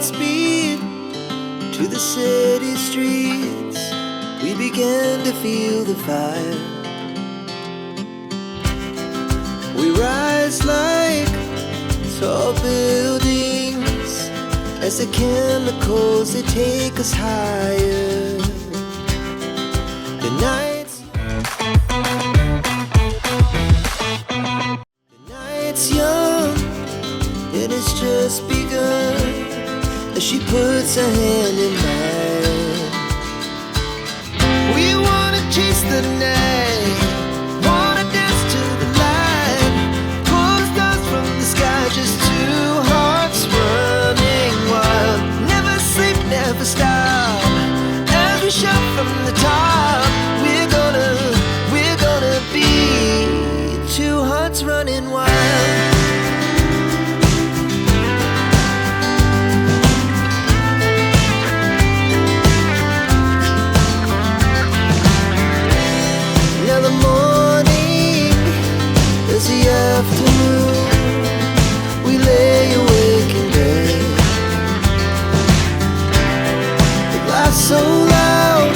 speed to the city streets. We began to feel the fire. We rise like tall buildings as the chemicals, they take us higher. The night's young, it has just begun as she puts her hand in mine. We wanna chase the night, wanna dance to the light, pull stars from the sky, just two hearts running wild. Never sleep, never stop, as we shout from the top. We're gonna be two hearts running wild. Afternoon, we lay awake in bed. The laugh so loud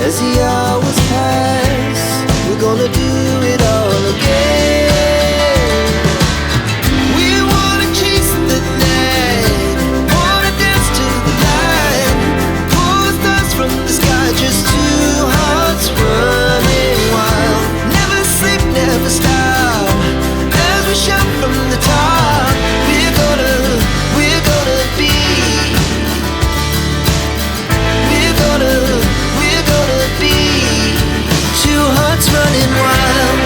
as the hours pass. We're gonna do it all again. We wanna chase the night, wanna dance to the light, pull stars from the sky, just two hearts running wild. Never sleep, never stop, shout from the top. We're gonna be. We're gonna be two hearts running wild.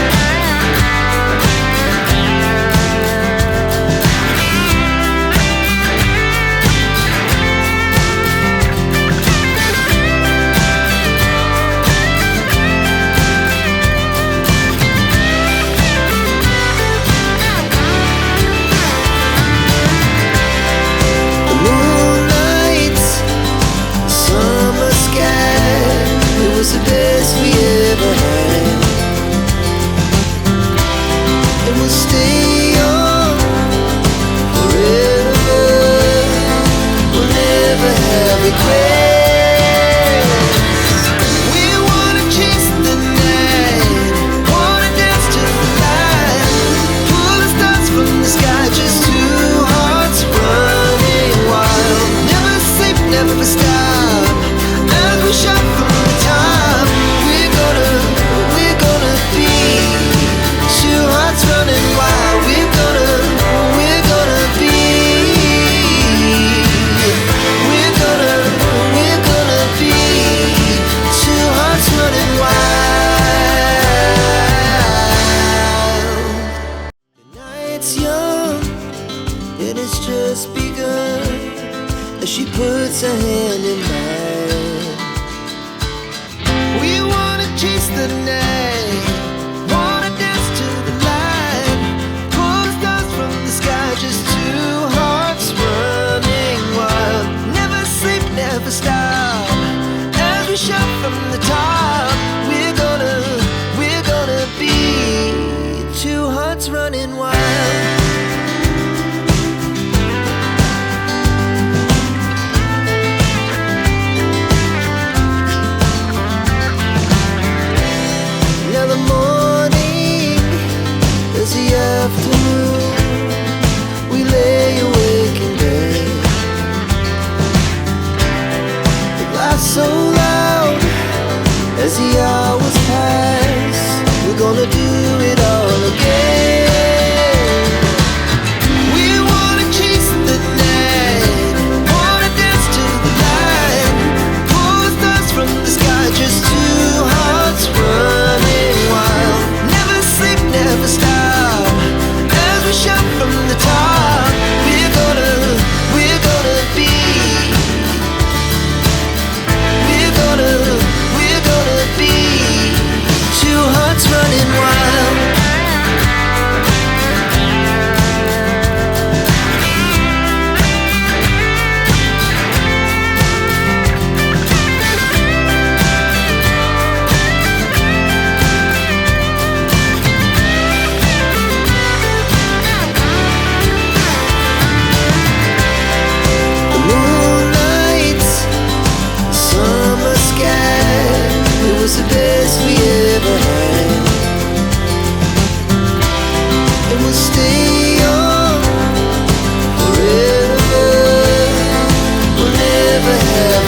The best we ever had, and we'll stay on forever. We'll never have regrets. We wanna chase the night, wanna dance to the light, pull the stars from the sky, just two hearts running wild. Never sleep, never stop, as we shout from the top. Running wild, we're gonna be. We're gonna be two hearts running wild. The night's young, it has just begun as she puts her hand in mine. We wanna chase the night, just two hearts running wild. Never sleep, never stop, as we shout from the top. We're gonna be two hearts running wild.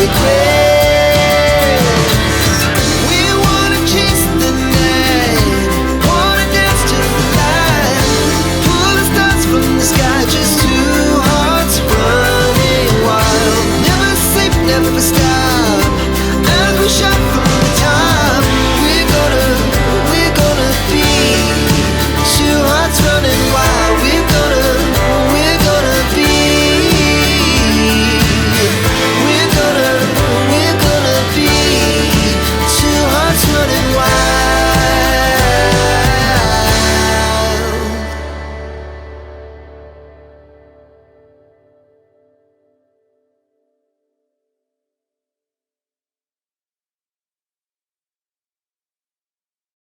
regret.